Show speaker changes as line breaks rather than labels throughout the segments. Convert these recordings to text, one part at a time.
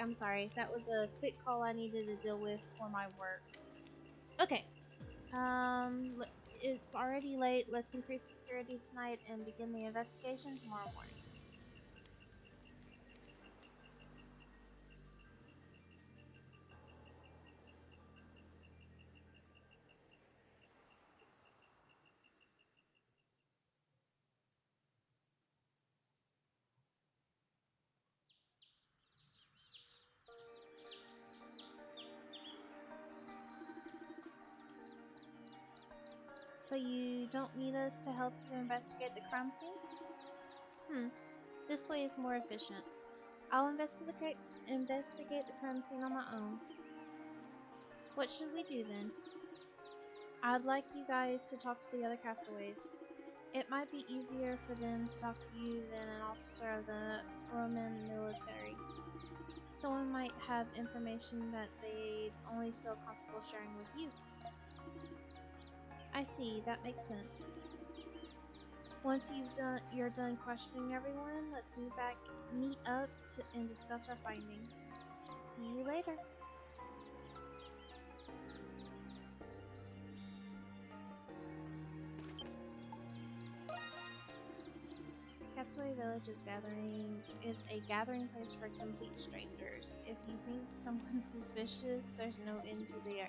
I'm sorry. That was a quick call I needed to deal with for my work. Okay. It's already late. Let's increase security tonight and begin the investigation tomorrow morning. So you don't need us to help you investigate the crime scene? This way is more efficient. I'll investigate the crime scene on my own. What should we do then? I'd like you guys to talk to the other castaways. It might be easier for them to talk to you than an officer of the Roman military. Someone might have information that they'd only feel comfortable sharing with you. I see, that makes sense. Once you're done questioning everyone, let's meet up and discuss our findings. See you later. Castaway Village is a gathering place for complete strangers. If you think someone's suspicious, there's no end to the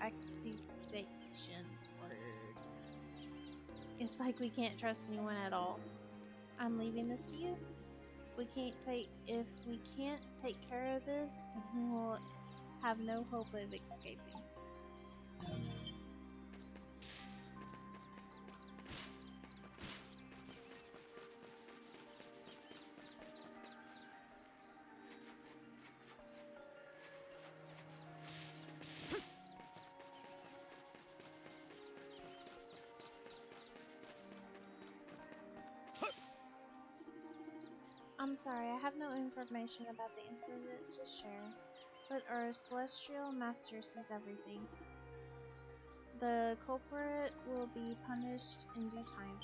accusations. Words. It's like we can't trust anyone at all. I'm leaving this to you. If we can't take care of this, then we'll have no hope of escaping. I'm sorry, I have no information about the incident to share, but our celestial master sees everything. The culprit will be punished in due time.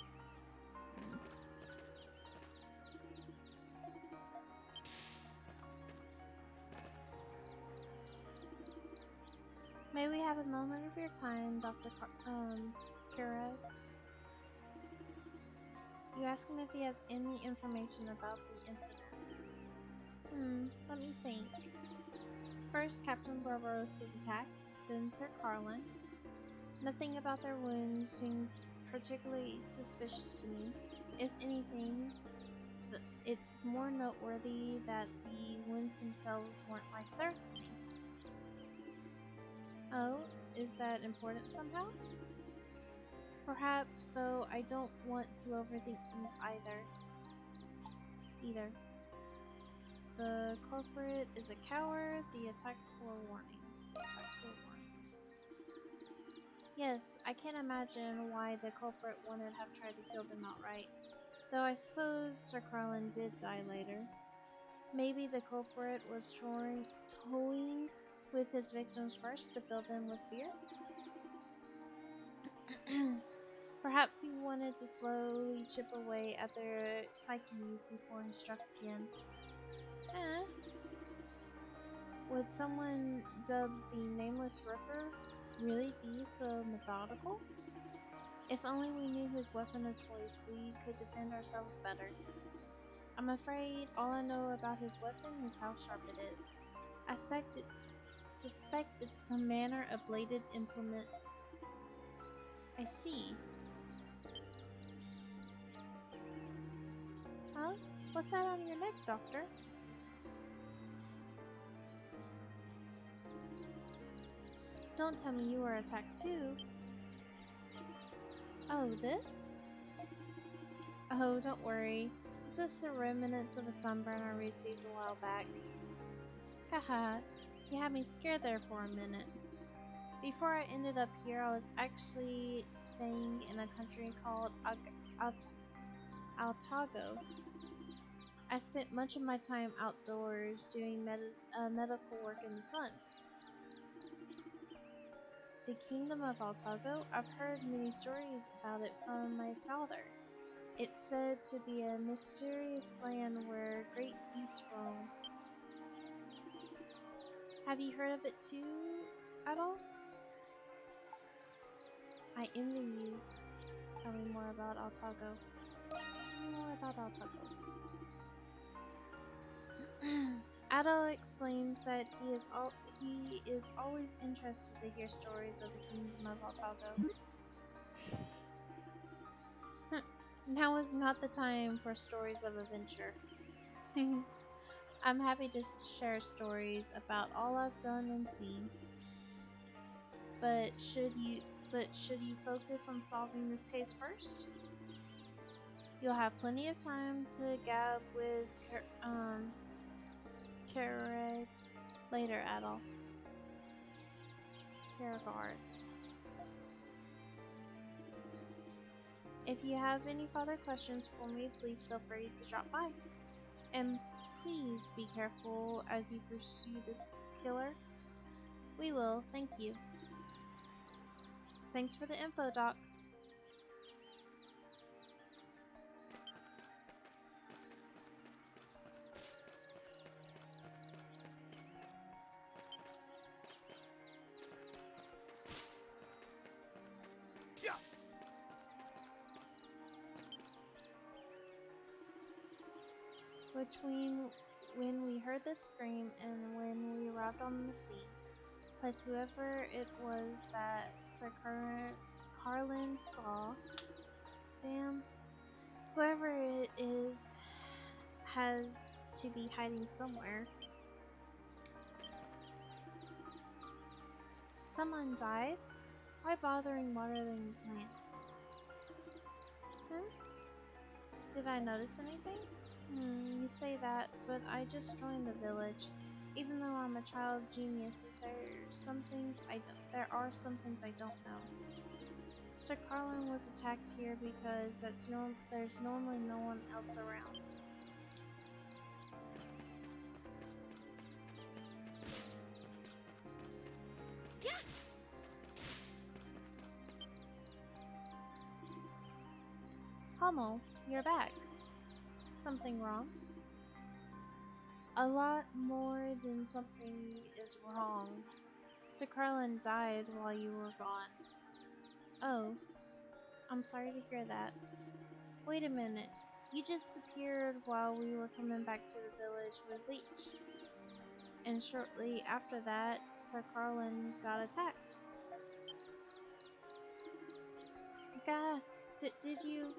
May we have a moment of your time, Dr. Kira? You ask him if he has any information about the incident. Let me think. First, Captain Barbaros was attacked, then Sir Carlin. Nothing about their wounds seems particularly suspicious to me. If anything, it's more noteworthy that the wounds themselves weren't life-threatening. Oh, is that important somehow? Perhaps, though I don't want to overthink things either. The culprit is a coward, the attacks were warnings. Yes, I can't imagine why the culprit wouldn't have tried to kill them outright, though I suppose Sir Carlin did die later. Maybe the culprit was toying with his victims first to fill them with fear? Perhaps he wanted to slowly chip away at their psyches before he struck again. Would someone dubbed the Nameless Ripper really be so methodical? If only we knew his weapon of choice, we could defend ourselves better. I'm afraid all I know about his weapon is how sharp it is. I suspect it's some manner of bladed implement. I see. Huh? What's that on your neck, Doctor? Don't tell me you were attacked too. Oh, this? Oh, don't worry. This is the remnants of a sunburn I received a while back. Haha, you had me scared there for a minute. Before I ended up here, I was actually staying in a country called Altago. I spent much of my time outdoors doing medical work in the sun. The Kingdom of Altago? I've heard many stories about it from my father. It's said to be a mysterious land where great beasts roam. Have you heard of it too, at all? I envy you. Tell me more about Altago. More about Altago. Addo explains that he is always interested to hear stories of the kingdom of Altago. Now is not the time for stories of adventure. I'm happy to share stories about all I've done and seen. But should you focus on solving this case first? You'll have plenty of time to gab with Karag later, Adol. Karagard. If you have any further questions for me, please feel free to drop by. And please be careful as you pursue this killer. We will, thank you. Thanks for the info, Doc. Between when we heard the scream and when we arrived on the scene, plus whoever it was that Sir Carlin saw, damn, whoever it is has to be hiding somewhere. Someone died? Why bothering watering plants? Did I notice anything? You say that, but I just joined the village. Even though I'm a child genius, there are some things I don't know. Sir Carlin was attacked here because there's normally no one else around. Yeah. Hummel, you're back. Something wrong? A lot more than something is wrong. Sir Carlin died while you were gone. Oh, I'm sorry to hear that. Wait a minute. You disappeared while we were coming back to the village with Leech. And shortly after that, Sir Carlin got attacked. God, did you...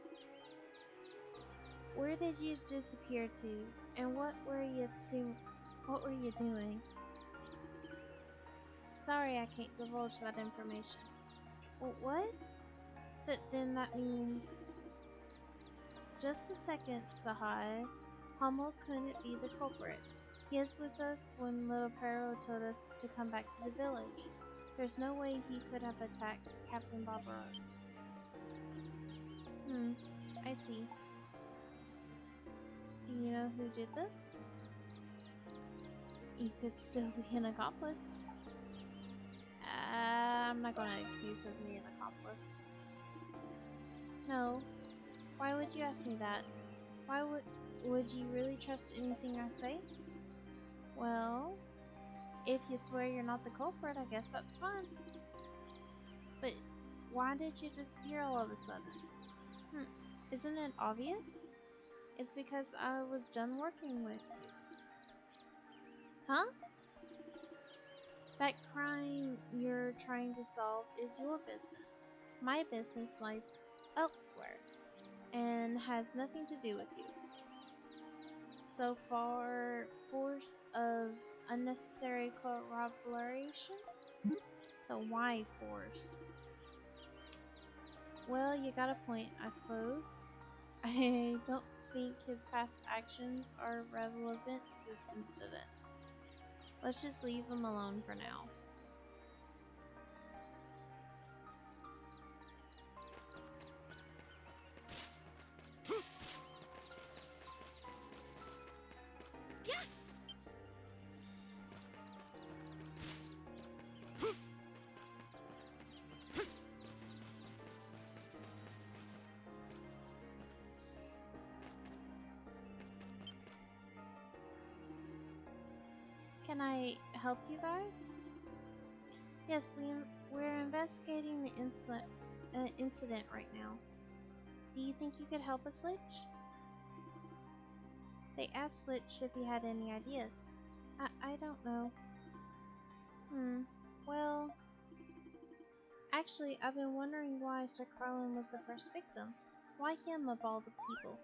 Where did you disappear to? And what were you doing? Sorry, I can't divulge that information. What? Then that means... Just a second, Sahai. Hummel couldn't be the culprit. He is with us when little Pero told us to come back to the village. There's no way he could have attacked Captain Barbaros. I see. Do you know who did this? You could still be an accomplice. I'm not gonna accuse of me an accomplice. No. Why would you ask me that? Why would you really trust anything I say? Well, if you swear you're not the culprit, I guess that's fine. But why did you disappear all of a sudden? Isn't it obvious? It's because I was done working with you. Huh? That crime you're trying to solve is your business. My business lies elsewhere and has nothing to do with you. So far, force of unnecessary corroboration? So why force? Well, you got a point, I suppose. I don't think his past actions are relevant to this incident. Let's just leave him alone for now. Can I help you guys? Yes, we're investigating the incident right now. Do you think you could help us, Lich? They asked Lich if he had any ideas. I don't know. Well, actually, I've been wondering why Sir Carlin was the first victim. Why him of all the people?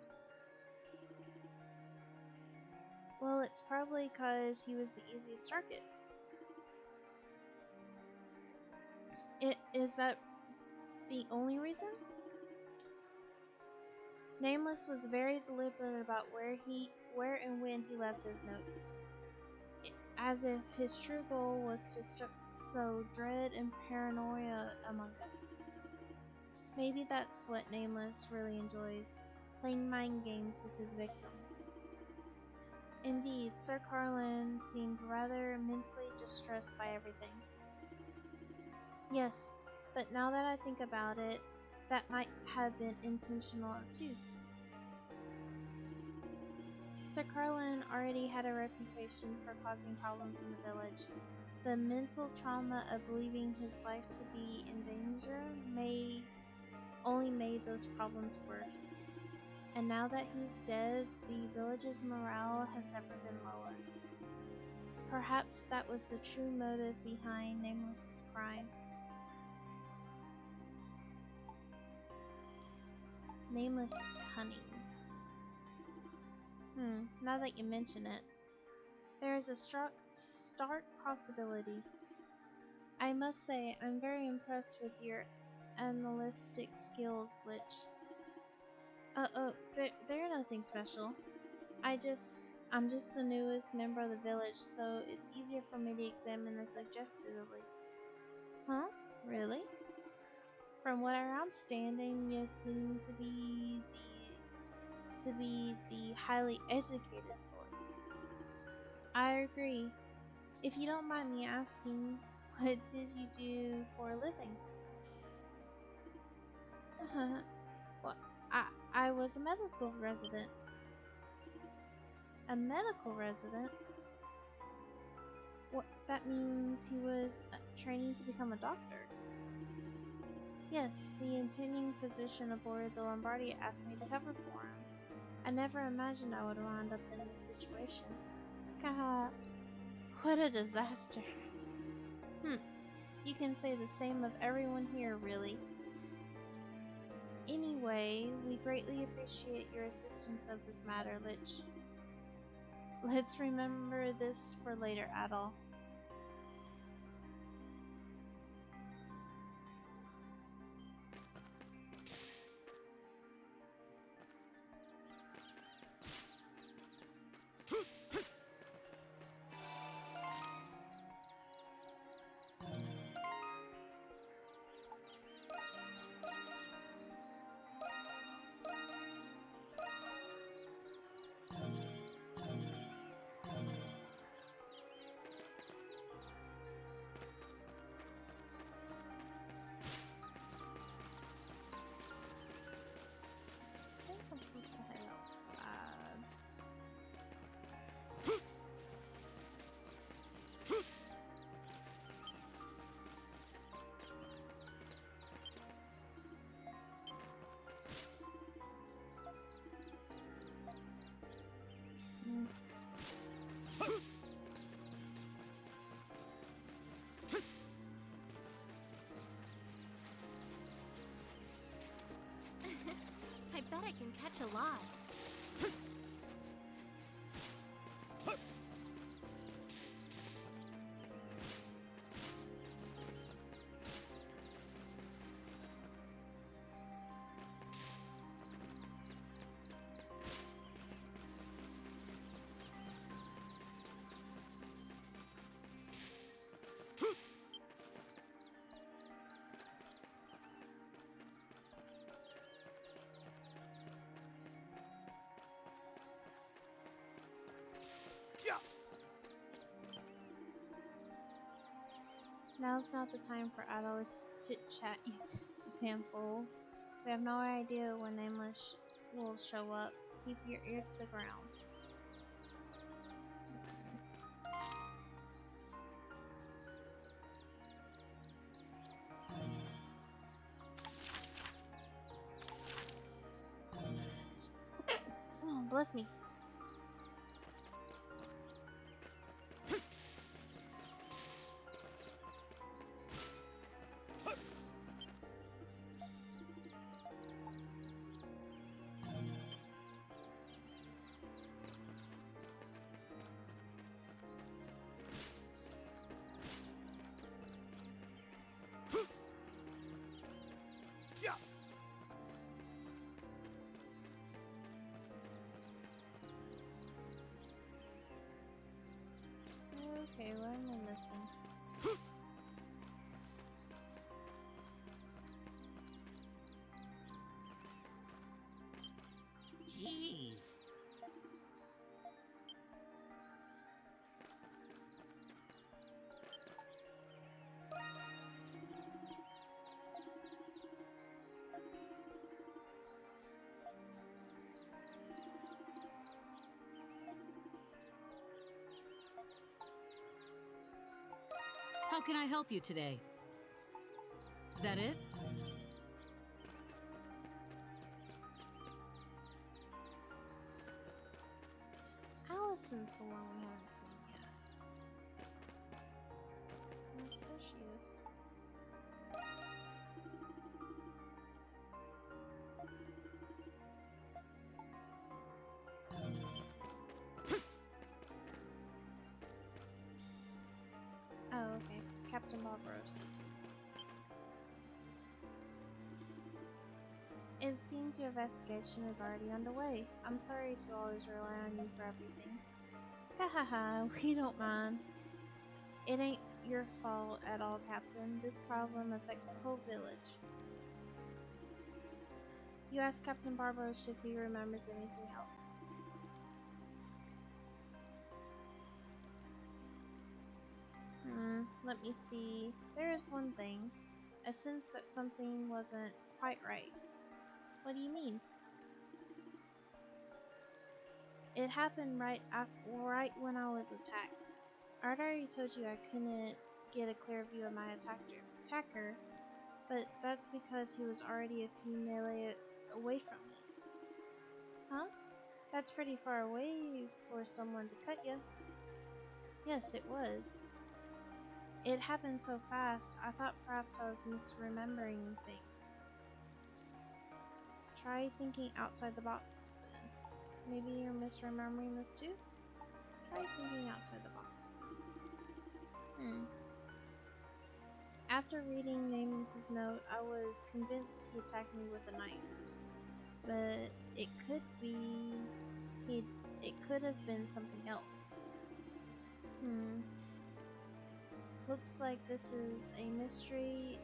Well, it's probably because he was the easiest target. Is that the only reason? Nameless was very deliberate about where and when he left his notes, as if his true goal was to sow dread and paranoia among us. Maybe that's what Nameless really enjoys, playing mind games with his victims. Indeed, Sir Carlin seemed rather mentally distressed by everything. Yes, but now that I think about it, that might have been intentional too. Sir Carlin already had a reputation for causing problems in the village. The mental trauma of believing his life to be in danger only made those problems worse. And now that he's dead, the village's morale has never been lower. Perhaps that was the true motive behind Nameless's crime. Nameless is cunning. Now that you mention it, there is a stark possibility. I must say, I'm very impressed with your analytic skills, Lich. They're nothing special. I'm just the newest member of the village, so it's easier for me to examine this objectively. Huh? Really? From where I'm standing, you seem to be the highly educated sort. I agree. If you don't mind me asking, what did you do for a living? Well, I was a medical resident. A medical resident? What, that means he was training to become a doctor? Yes, the intending physician aboard the Lombardia asked me to cover for him. I never imagined I would wind up in this situation. Haha, what a disaster. You can say the same of everyone here, really. Anyway, we greatly appreciate your assistance of this matter, Lich. Let's remember this for later, Adol. I think I'm supposed to head outside.
I bet I can catch a lie.
Now's not the time for adult chit-chat, you damn fool. We have no idea when Nameless will show up. Keep your ear to the ground. Bless me. Okay, what am I missing?
Jeez.
How can I help you today? Is that it?
Allison's the one we haven't seen yet. Oh, there she is. Oh, okay. Captain Barbaros is with us. It seems your investigation is already underway. I'm sorry to always rely on you for everything. Hahaha, we don't mind. It ain't your fault at all, Captain. This problem affects the whole village. You ask Captain Barbaros if he remembers anything else. Let me see. There is one thing. I sense that something wasn't quite right. What do you mean? It happened right when I was attacked. I'd already told you I couldn't get a clear view of my attacker, but that's because he was already a few melee away from me. Huh? That's pretty far away for someone to cut you. Yes, it was. It happened so fast, I thought perhaps I was misremembering things. Try thinking outside the box, then. Maybe you're misremembering this too? Try thinking outside the box. After reading Nameless's note, I was convinced he attacked me with a knife. But it could have been something else. Looks like this is a mystery.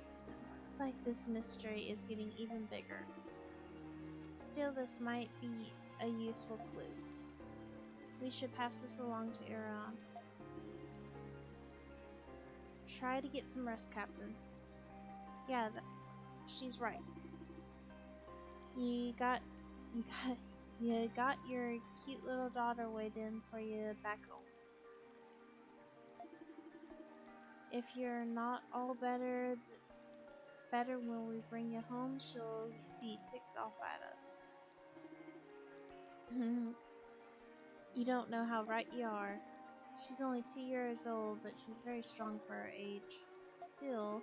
Looks like this mystery is getting even bigger. Still, this might be a useful clue. We should pass this along to Erurie. Try to get some rest, Captain. Yeah, she's right. You got your cute little daughter waiting for you back home. If you're not all better when we bring you home, she'll be ticked off at us. You don't know how right you are. She's only 2 years old, but she's very strong for her age. Still,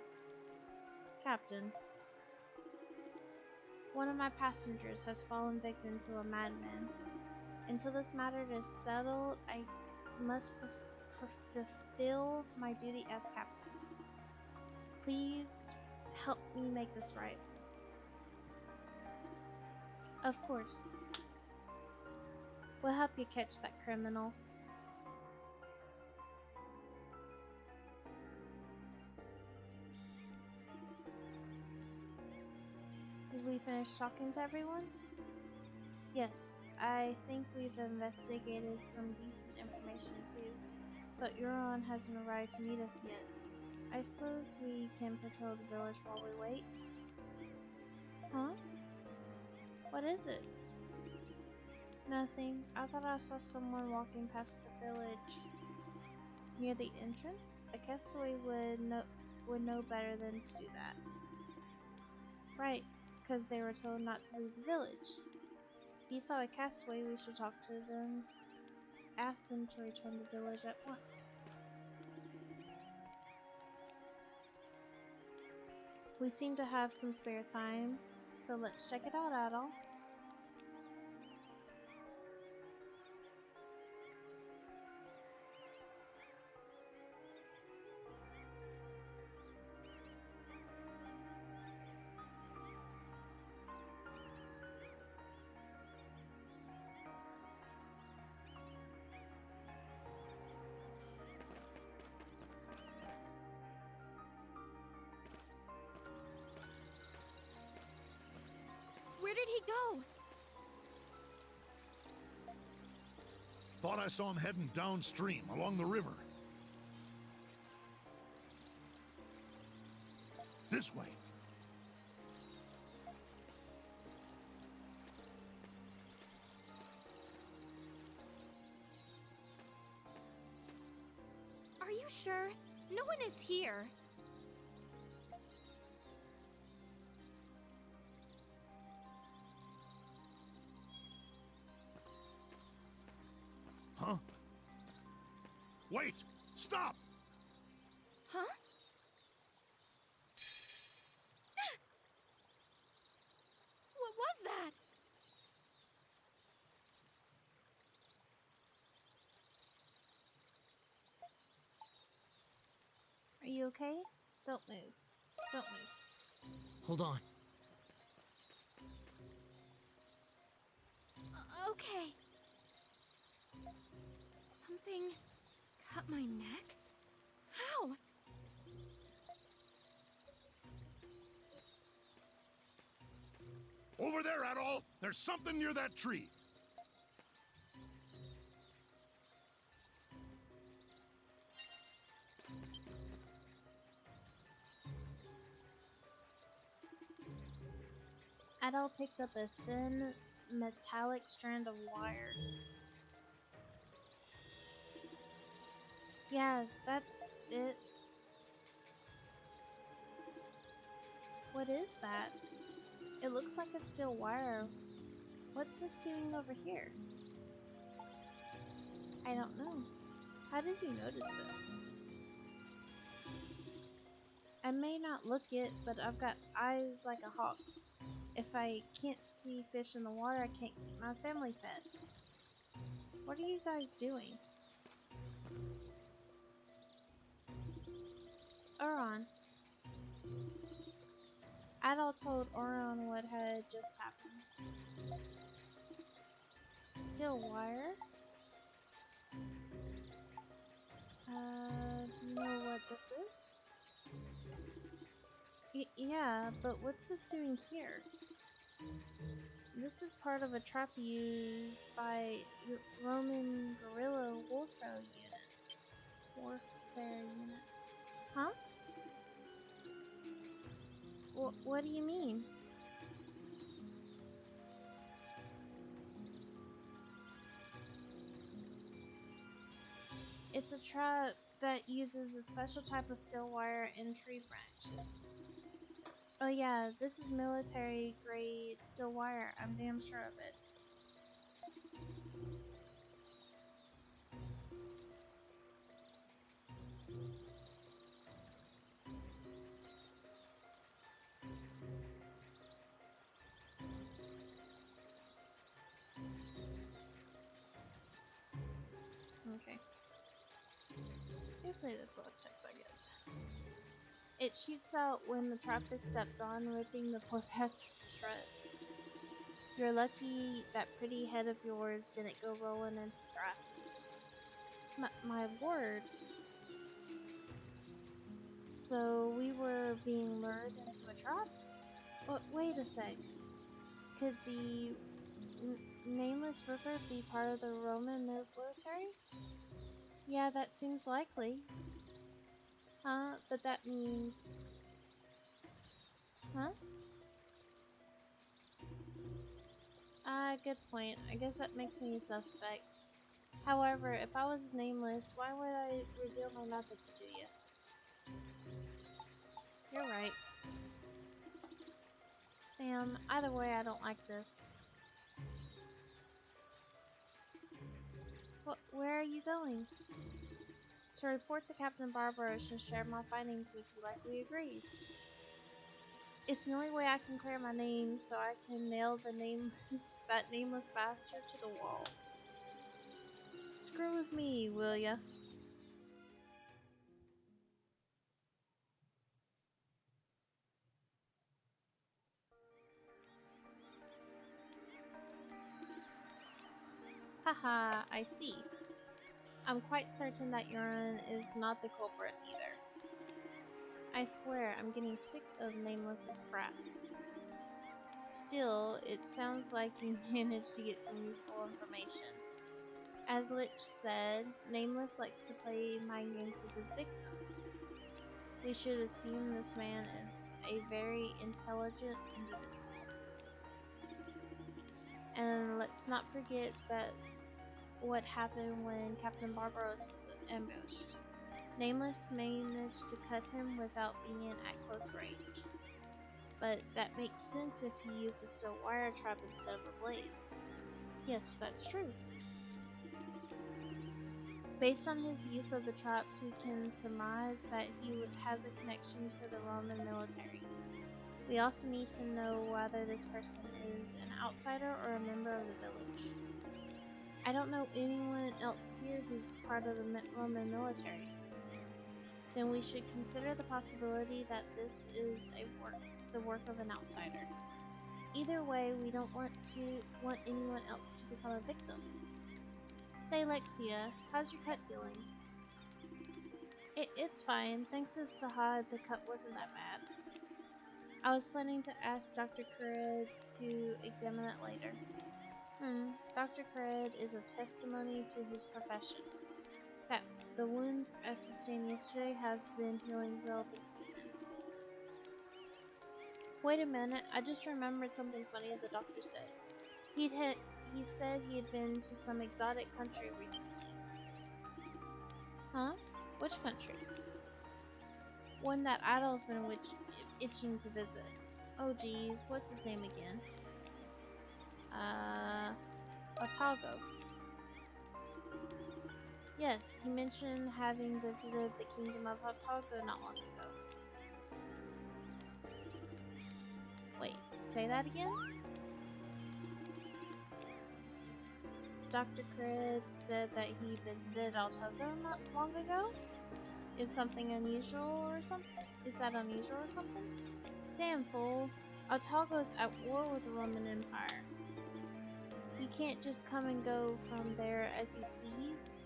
Captain, one of my passengers has fallen victim to a madman. Until this matter is settled, I must fulfill my duty as captain. Please help me make this right. Of course. We'll help you catch that criminal. Did we finish talking to everyone? Yes, I think we've investigated some decent information too, but Euron hasn't arrived to meet us yet. I suppose we can patrol the village while we wait? Huh? What is it? Nothing. I thought I saw someone walking past the village. Near the entrance? A castaway would know better than to do that. Right, because they were told not to leave the village. you saw a castaway, we should talk to them. Ask them to return to the village at once. We seem to have some spare time, so let's check it out, Adol.
Where did he go?
Thought I saw him heading downstream along the river. This way.
Are you sure? No one is here.
Huh? Wait! Stop!
Huh? What was that?
Are you okay? Don't move. Don't move.
Hold on.
Okay. Something cut my neck? How?
Over there, Adol! There's something near that tree!
Adol picked up a thin, metallic strand of wire. Yeah, that's it. What is that? It looks like a steel wire. What's this doing over here? I don't know. How did you notice this? I may not look it, but I've got eyes like a hawk. If I can't see fish in the water, I can't keep my family fed. What are you guys doing? Oron. Adol told Oron what had just happened. Steel wire? Do you know what this is? Yeah, but what's this doing here? This is part of a trap used by Roman guerrilla warfare units. Huh? What do you mean? It's a trap that uses a special type of steel wire and tree branches. Oh yeah, this is military grade steel wire. I'm damn sure of it. Okay. You play this last text I get. It shoots out when the trap is stepped on, ripping the poor bastard to shreds. You're lucky that pretty head of yours didn't go rolling into the grasses. My word. So we were being lured into a trap? Wait a sec. Could the nameless river be part of the Roman military? Yeah, that seems likely. Huh? But that means... Huh? Good point. I guess that makes me a suspect. However, if I was nameless, why would I reveal my methods to you? You're right. Damn, either way, I don't like this. Where are you going? To report to Captain Barbaros and share my findings with you like we agreed. It's the only way I can clear my name so I can nail that nameless bastard to the wall. Screw with me, will ya? Haha, I see. I'm quite certain that Urine is not the culprit either. I swear, I'm getting sick of Nameless's crap. Still, it sounds like you managed to get some useful information. As Lich said, Nameless likes to play mind games with his victims. We should assume this man is a very intelligent individual. And let's not forget that what happened when Captain Barbaros was ambushed. Nameless managed to cut him without being at close range. But that makes sense if he used a steel wire trap instead of a blade. Yes, that's true. Based on his use of the traps, we can surmise that he has a connection to the Roman military. We also need to know whether this person is an outsider or a member of the village. I don't know anyone else here who's part of the Roman military. Then we should consider the possibility that this is the work of an outsider. Either way, we don't want anyone else to become a victim. Say, Lexia, how's your cut healing? It's fine. Thanks to Sahad, the cut wasn't that bad. I was planning to ask Dr. Kured to examine it later. Dr. Kured is a testimony to his profession. That the wounds I sustained yesterday have been healing well thanks to him. Wait a minute, I just remembered something funny the doctor said. He said he had been to some exotic country recently. Huh? Which country? One that Idol's been itching to visit. Oh geez, what's his name again? Otago. Yes, he mentioned having visited the kingdom of Otago not long ago. Wait, say that again? Dr. Cred said that he visited Otago not long ago? Is something unusual or something? Is that unusual or something? Damn fool. Otago's at war with the Roman Empire. You can't just come and go from there as you please.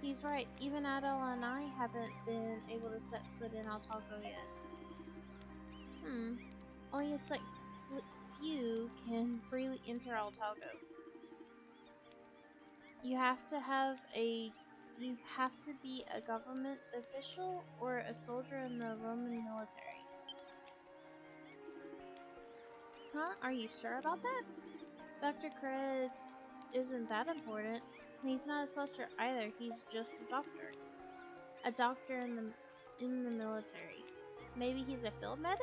He's right, even Adol and I haven't been able to set foot in Otago yet. Only a select few can freely enter Otago. You have to be a government official or a soldier in the Roman military. Huh? Are you sure about that? Dr. Cred isn't that important. And he's not a soldier either, he's just a doctor. A doctor in the military. Maybe he's a field medic?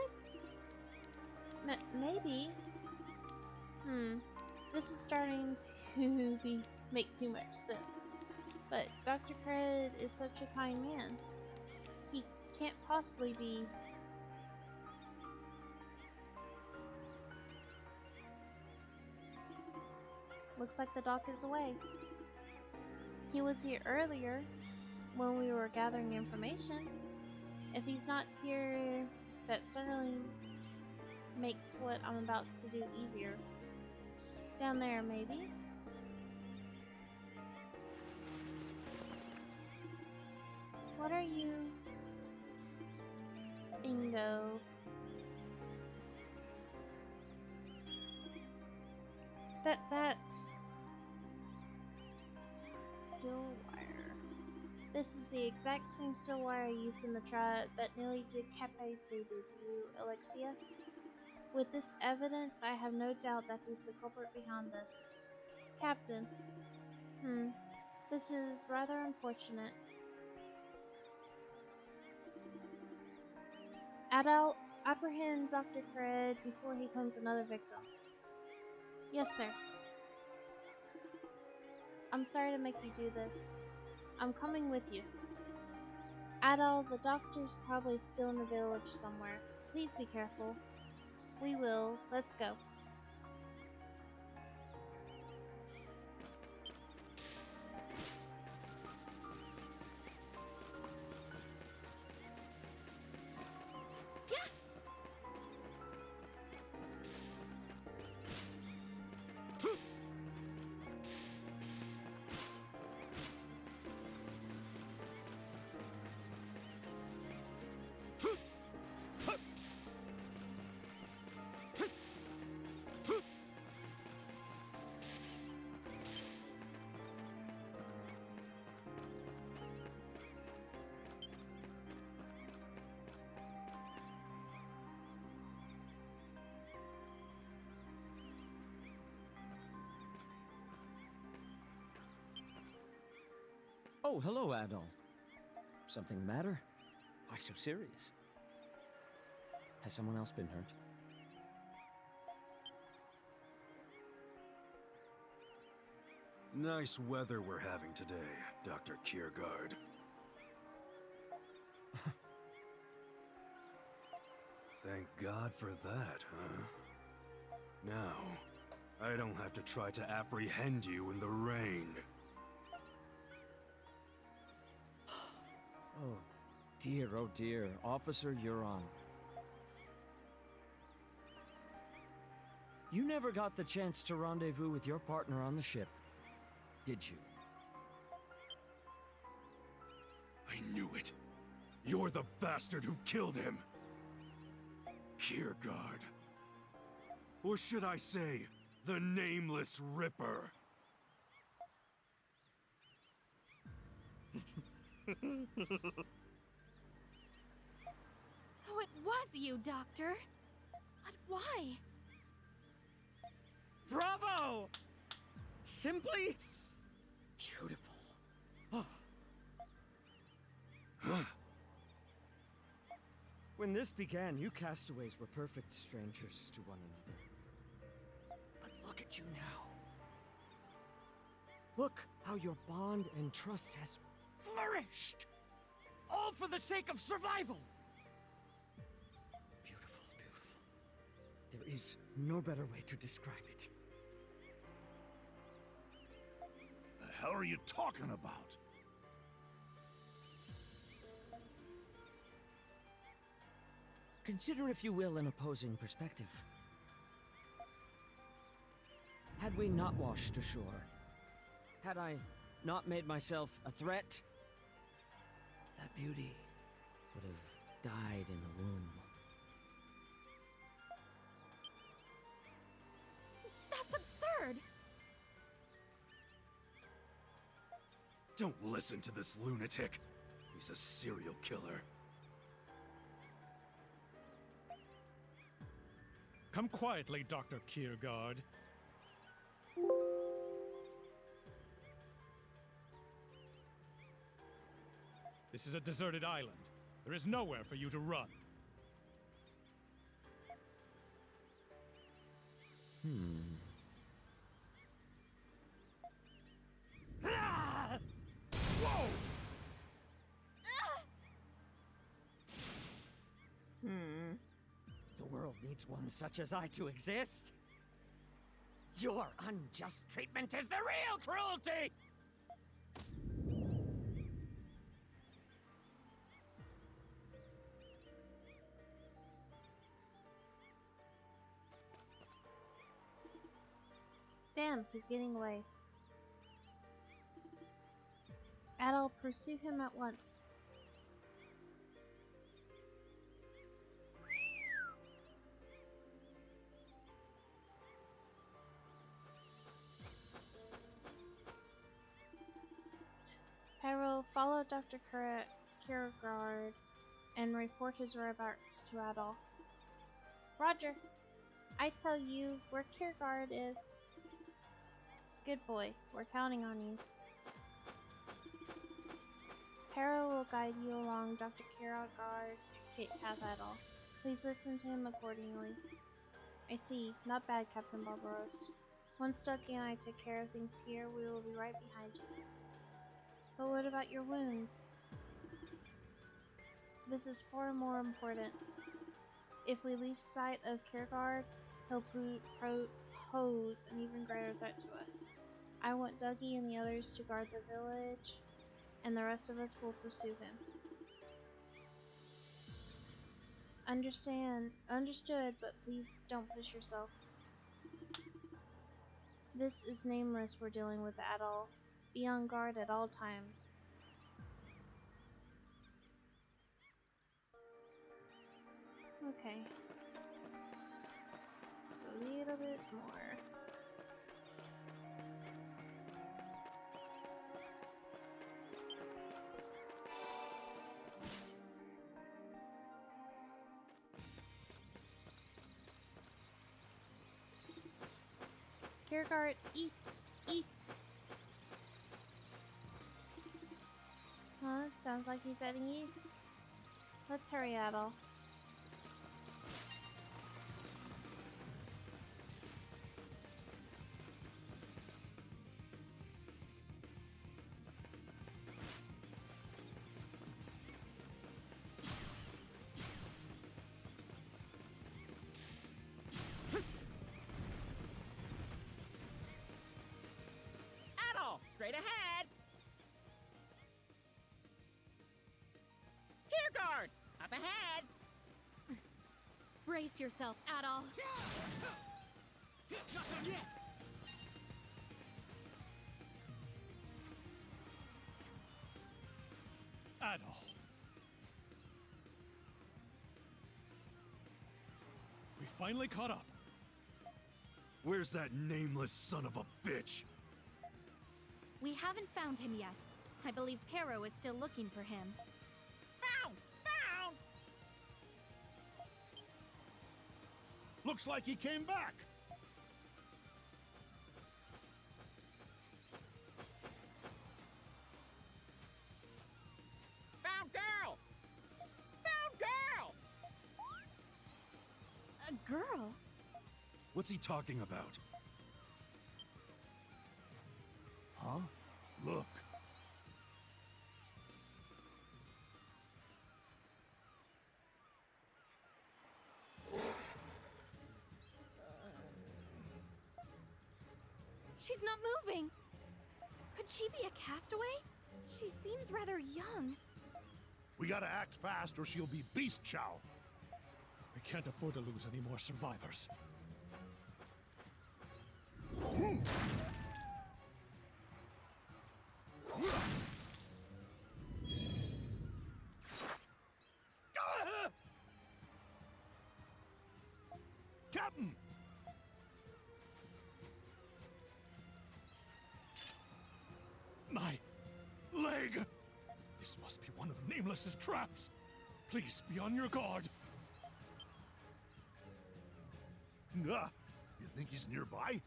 Maybe. This is starting to make too much sense. But Dr. Cred is such a kind man. He can't possibly be... Looks like the doc is away. He was here earlier, when we were gathering information. If he's not here, that certainly makes what I'm about to do easier. Down there, maybe? What are you? Bingo. That's... Steel wire. This is the exact same steel wire used in the trial that nearly decapitated you, Alexia. With this evidence, I have no doubt that he's the culprit behind this. Captain. This is rather unfortunate. Adult, apprehend Dr. Cred before he becomes another victim. Yes, sir. I'm sorry to make you do this. I'm coming with you. Adol, the doctor's probably still in the village somewhere. Please be careful. We will. Let's go.
Oh, hello, Adol. Something the matter? Why so serious? Has someone else been hurt?
Nice weather we're having today, Dr. Kiergaard. Thank God for that, huh? Now, I don't have to try to apprehend you in the rain.
Oh dear, Officer Euron. You never got the chance to rendezvous with your partner on the ship, did you?
I knew it. You're the bastard who killed him. Kiergaard. Or should I say, the Nameless Ripper.
So it was you, Doctor. But why?
Bravo! Simply beautiful. Oh. When this began, you castaways were perfect strangers to one another. But look at you now. Look how your bond and trust has flourished. All for the sake of survival. Beautiful, beautiful. There is no better way to describe it.
The hell are you talking about?
Consider, if you will, an opposing perspective. Had we not washed ashore, had I not made myself a threat, that beauty would have died in the womb.
That's absurd!
Don't listen to this lunatic. He's a serial killer.
Come quietly, Dr. Kiergaard. This is a deserted island. There is nowhere for you to run.
Whoa!
The world needs one such as I to exist. Your unjust treatment is the real cruelty!
Damn, he's getting away. Adol, pursue him at once. Pyro, follow Dr. Kiergaard and report his whereabouts to Adol. Roger. I tell you where Kiergaard is. Good boy. We're counting on you. Pyro will guide you along Dr. Kiergaard's escape path, Adol. Please listen to him accordingly. I see. Not bad, Captain Barbaros. Once Ducky and I take care of things here, we will be right behind you. But what about your wounds? This is far more important. If we lose sight of Kierkegaard, he'll pose an even greater threat to us. I want Dougie and the others to guard the village, and the rest of us will pursue him. Understood, but please don't push yourself. This is Nameless we're dealing with at all. Be on guard at all times. Okay. So a little bit more. Kierkegaard, east! East! Huh? Sounds like he's heading east. Let's hurry, Adol.
Straight ahead! Kierkegaard! Up ahead!
Brace yourself, Adol.
Not done yet! Adol. We finally caught up.
Where's that nameless son of a bitch?
We haven't found him yet. I believe Pero is still looking for him.
Found! Found!
Looks like he came back.
Found girl! Found girl!
A girl?
What's he talking about?
Huh? Look.
She's not moving. Could she be a castaway? She seems rather young.
We gotta act fast or she'll be beast chow.
We can't afford to lose any more survivors.
Captain!
My leg! This must be one of Nameless's traps. Please be on your guard.
Ah, you think he's nearby?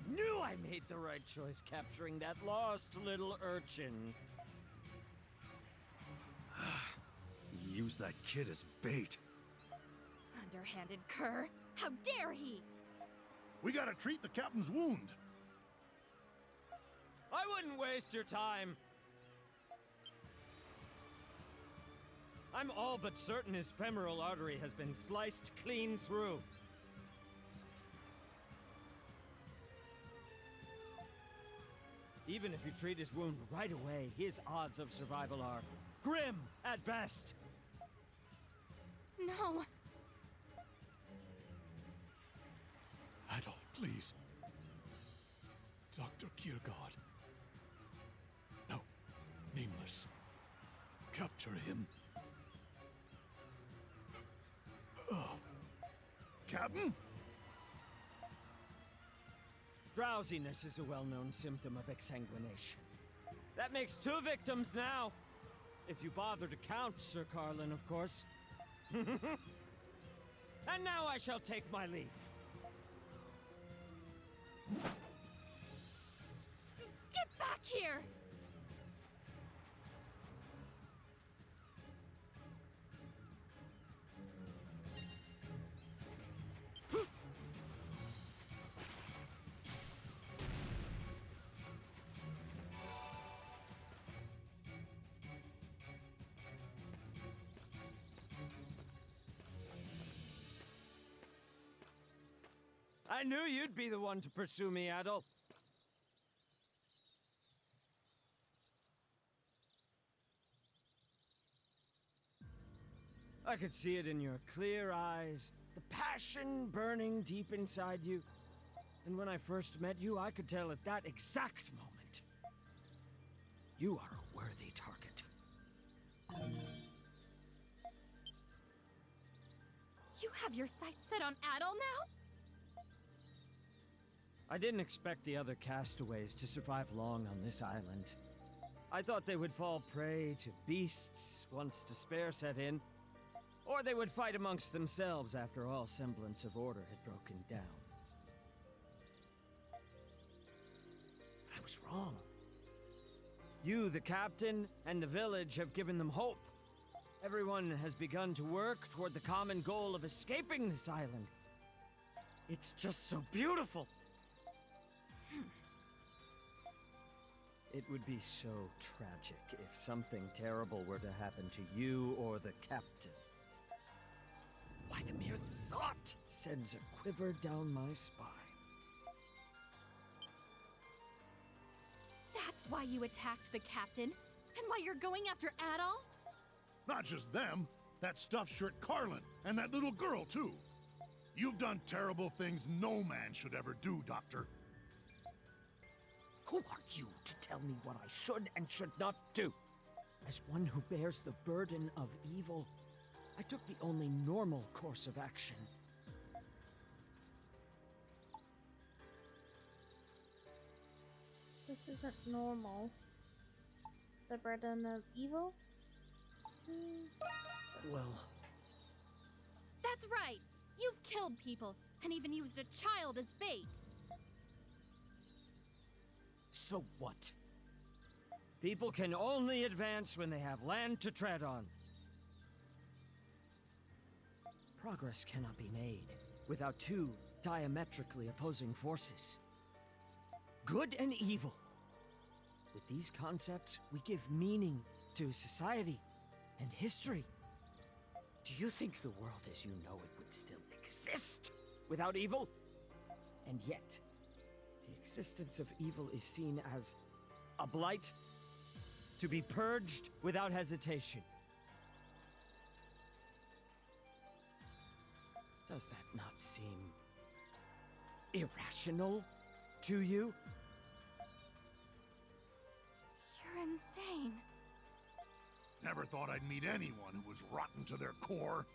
Knew I made the right choice capturing that lost little urchin.
Use that kid as bait.
Underhanded cur. How dare he?
We gotta treat the captain's wound.
I wouldn't waste your time. I'm all but certain his femoral artery has been sliced clean through. Even if you treat his wound right away, his odds of survival are grim at best.
No.
Adol, please. Dr. Kierkegaard. No. Nameless. Capture him.
Captain?
Drowsiness is a well-known symptom of exsanguination. That makes 2 victims now. If you bother to count, Sir Carlin, of course. And now I shall take my leave.
Get back here!
I knew you'd be the one to pursue me, Adol. I could see it in your clear eyes, the passion burning deep inside you. And when I first met you, I could tell at that exact moment, you are a worthy target.
You have your sights set on Adol now?
I didn't expect the other castaways to survive long on this island. I thought they would fall prey to beasts once despair set in, or they would fight amongst themselves after all semblance of order had broken down. I was wrong. You, the captain, and the village have given them hope. Everyone has begun to work toward the common goal of escaping this island. It's just so beautiful. It would be so tragic if something terrible were to happen to you or the captain. Why, the mere thought sends a quiver down my spine.
That's why you attacked the captain? And why you're going after Adol?
Not just them. That stuffed shirt Carlin, and that little girl, too. You've done terrible things no man should ever do, Doctor.
Who are you to tell me what I should and should not do? As one who bears the burden of evil, I took the only normal course of action.
This isn't normal. The burden of evil?
Well,
That's right! You've killed people, and even used a child as bait!
so what? People can only advance when they have land to tread on. Progress cannot be made without two diametrically opposing forces. Good and evil. With these concepts, we give meaning to society and history. Do you think the world as you know it would still exist without evil? And yet, the existence of evil is seen as a blight to be purged without hesitation. Does that not seem irrational to you?
You're insane.
Never thought I'd meet anyone who was rotten to their core.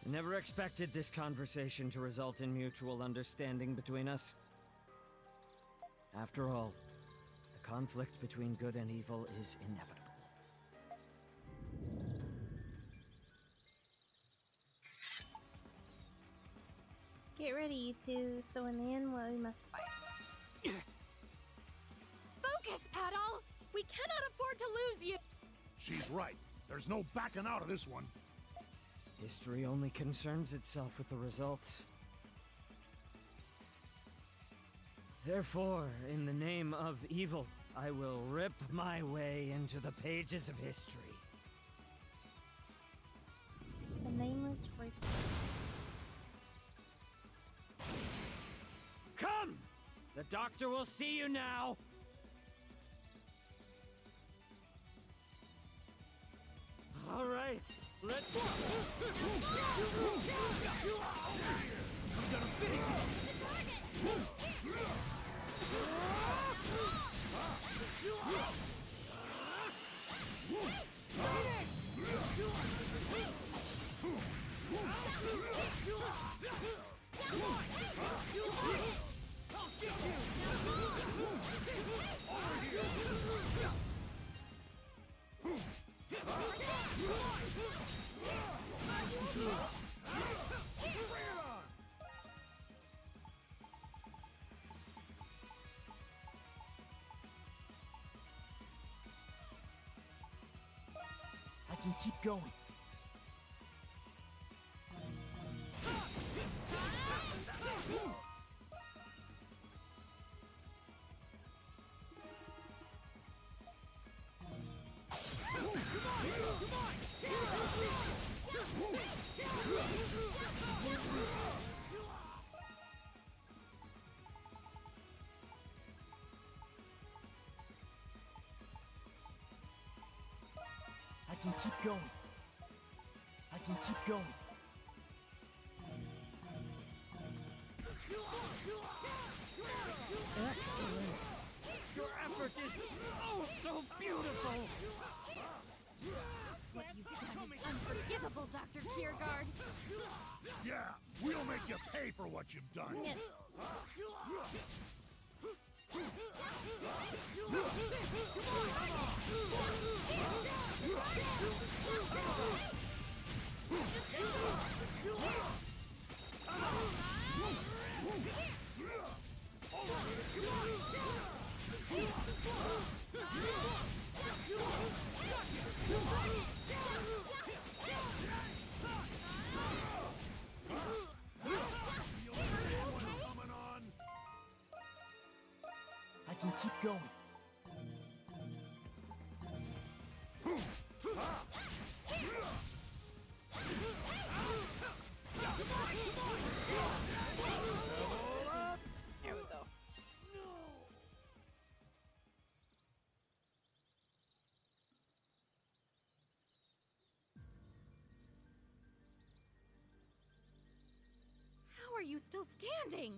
I never expected this conversation to result in mutual understanding between us. After all, the conflict between good and evil is inevitable.
Get ready, you two, so in the end we must fight.
Focus, Adol! We cannot afford to lose you!
She's right. There's no backing out of this one.
History only concerns itself with the results. Therefore, in the name of evil, I will rip my way into the pages of history.
The nameless rapist.
Come! The doctor will see you now! All right, let's...
I can keep going. keep going. I can keep going.
Excellent. Your effort is oh so beautiful.
What you've done is unforgivable, Dr. Kiergaard.
Yeah, we'll make you pay for what you've done.
Yeah.
Coming on.
I can keep going.
There we go.
How are you still standing?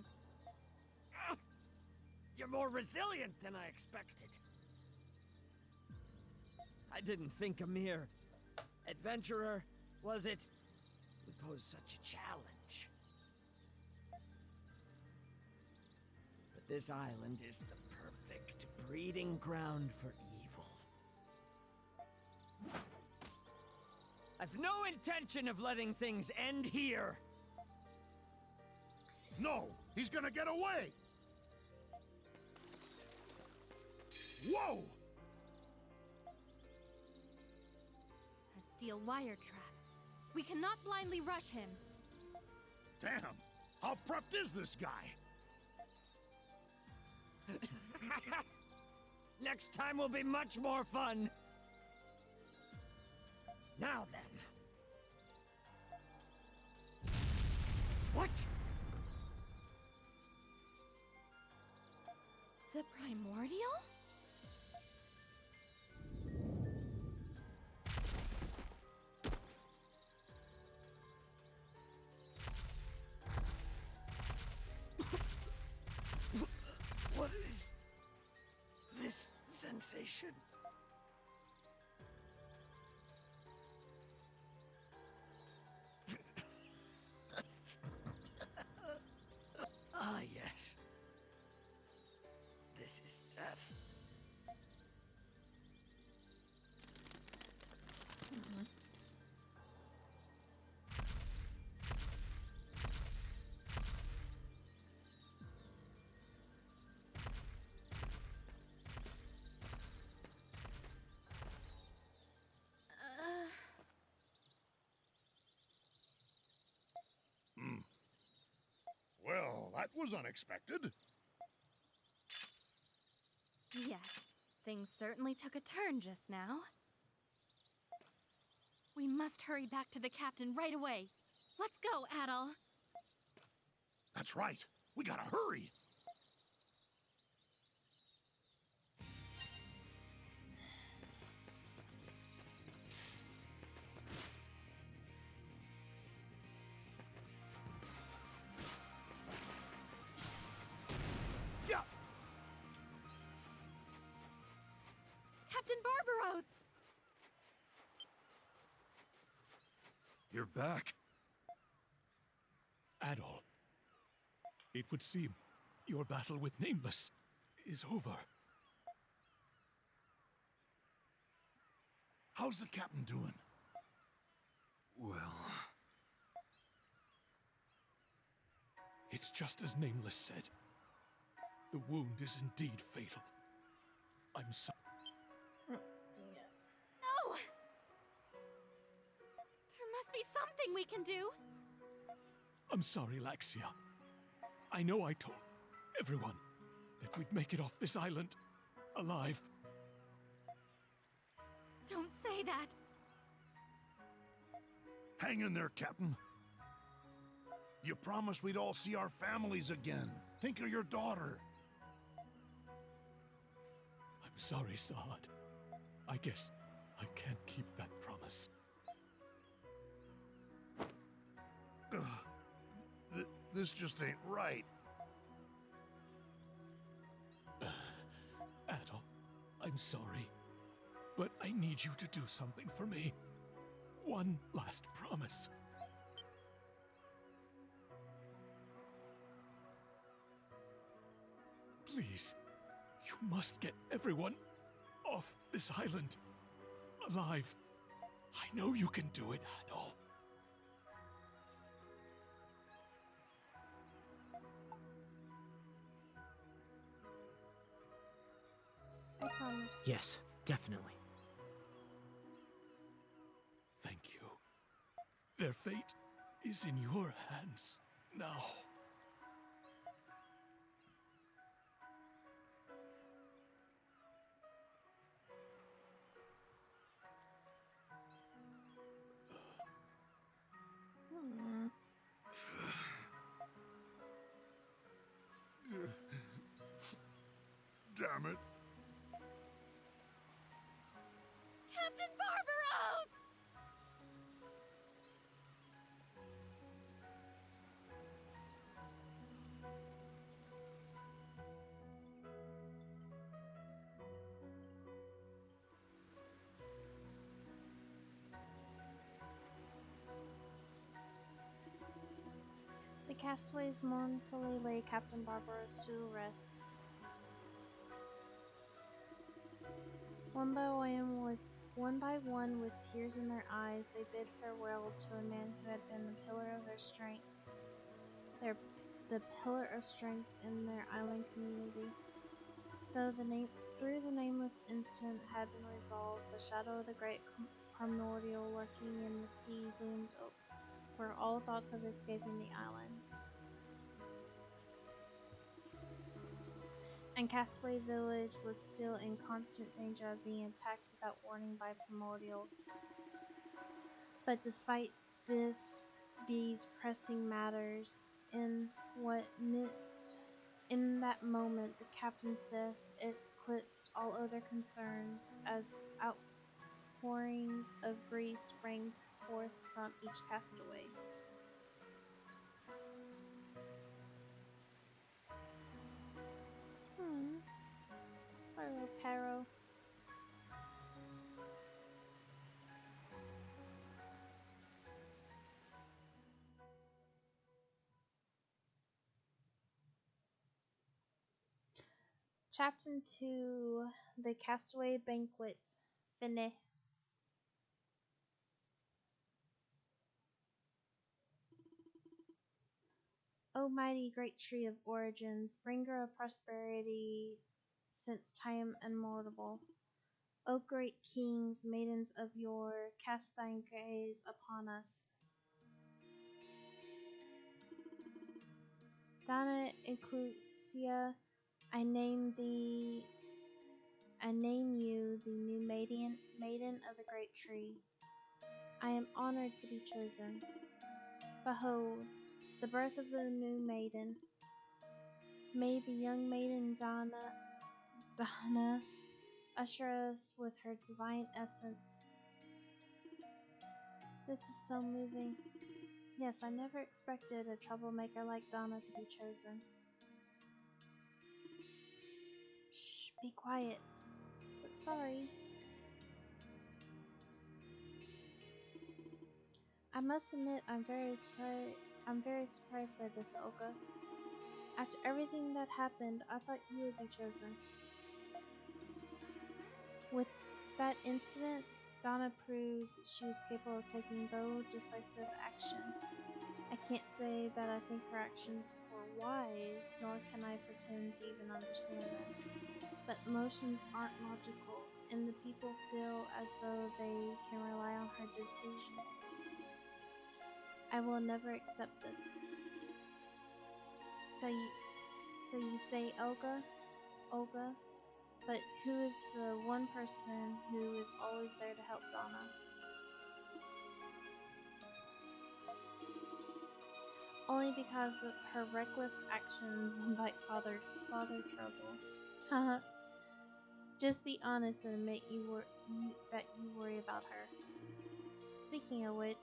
You're more resilient than I expected. I didn't think a mere adventurer, was it, would pose such a challenge. But this island is the perfect breeding ground for evil. I've no intention of letting things end here.
No, he's gonna get away. Whoa!
A steel wire trap. We cannot blindly rush him.
Damn, how prepped is this guy?
Next time will be much more fun. Now then. What?
The primordial?
What is this sensation? Ah, yes. This is death.
Well, that was unexpected.
Yes, things certainly took a turn just now. We must hurry back to the captain right away. Let's go, Adol.
That's right. We gotta hurry. Yeah.
Captain Barbaros!
You're back.
Adol. It would seem your battle with Nameless is over.
How's the captain doing?
Well,
It's just as Nameless said. The wound is indeed fatal. I'm sorry.
No! There must be something we can do.
I'm sorry, Laxia. I know I told everyone that we'd make it off this island alive.
Don't say that.
Hang in there, Captain. You promised we'd all see our families again. Think of your daughter.
I'm sorry, Saad. I guess I can't keep that promise. promise.
This just ain't right.
Adol, I'm sorry, but I need you to do something for me. One last promise. Please, you must get everyone off this island alive. I know you can do it, Adol.
I promise.
Yes, definitely.
Thank you. Their fate is in your hands now.
Hmm.
Damn it.
Captain Barbaros!
The castaways mournfully lay Captain Barbaros to rest. One by one, with tears in their eyes, they bid farewell to a man who had been the pillar of their strength. The pillar of strength in their island community. Through the nameless instant had been resolved, the shadow of the great primordial lurking in the sea loomed over all thoughts of escaping the island. And Castaway Village was still in constant danger of being attacked without warning by primordials. But despite these pressing matters, in that moment, the captain's death eclipsed all other concerns as outpourings of grief sprang forth from each castaway. Poor Paro. Chapter 2: The Castaway Banquet. Fine. O mighty great tree of origins, bringer of prosperity since time immemorial. O great kings, maidens of yore, cast thine gaze upon us. Donna Inclusia, I name you the new maiden of the great tree. I am honored to be chosen. Behold, the birth of the new maiden. May the young maiden Donna usher us with her divine essence. This is so moving. Yes, I never expected a troublemaker like Donna to be chosen. Shh, be quiet. So sorry. I must admit, I'm very surprised by this, Olga. After everything that happened, I thought you would be chosen. With that incident, Donna proved she was capable of taking bold, decisive action. I can't say that I think her actions were wise, nor can I pretend to even understand them. But emotions aren't logical, and the people feel as though they can rely on her decision. I will never accept this. So you say Olga? But who is the one person who is always there to help Donna? Only because of her reckless actions invite father trouble. Haha. Just be honest and admit that you worry about her. Speaking of which,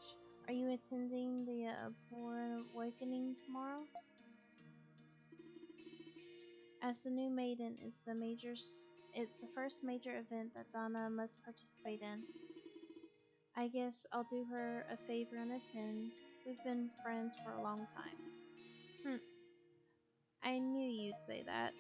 are you attending the Abhorrent Awakening tomorrow? As the new maiden, it's the first major event that Donna must participate in. I guess I'll do her a favor and attend. We've been friends for a long time. I knew you'd say that.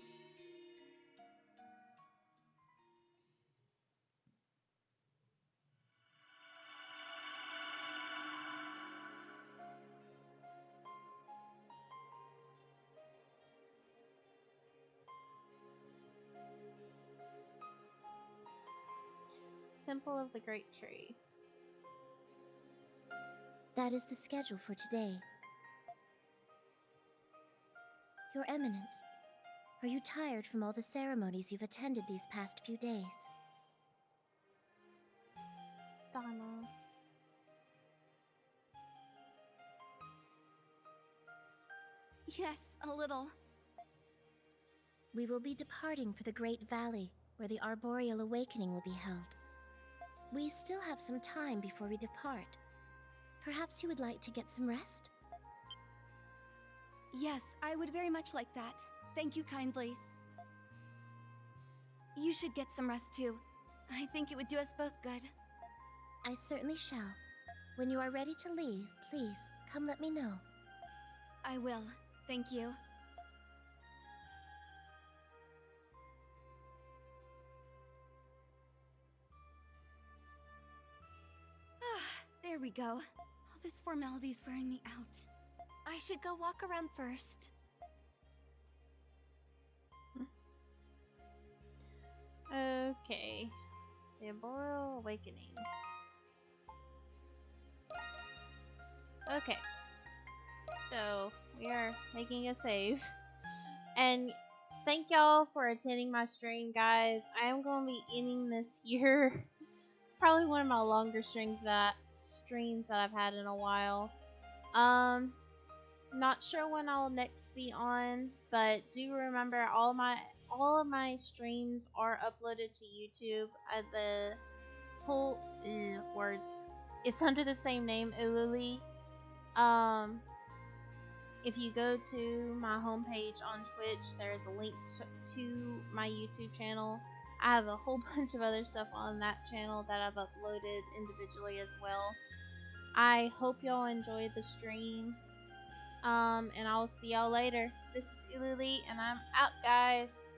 Temple of the Great Tree.
That is the schedule for today. Your Eminence, are you tired from all the ceremonies you've attended these past few days?
Donna.
Yes, a little.
We will be departing for the Great Valley, where the Arboreal Awakening will be held. We still have some time before we depart. Perhaps you would like to get some rest?
Yes, I would very much like that. Thank you kindly. You should get some rest too. I think it would do us both good.
I certainly shall. When you are ready to leave, please, come let me know.
I will. Thank you. There we go. All this formality's wearing me out. I should go walk around first.
Okay. The Arboreal Awakening. Okay. So, we are making a save. And thank y'all for attending my stream, guys. I am going to be ending this year. Probably one of my longer streams that I've had in a while. Not sure when I'll next be on, but do remember all of my streams are uploaded to YouTube at the whole words. It's under the same name, Erurie. If you go to my homepage on Twitch, there's a link to my YouTube channel. I have a whole bunch of other stuff on that channel that I've uploaded individually as well. I hope y'all enjoyed the stream. And I'll see y'all later. This is Erurie, and I'm out, guys.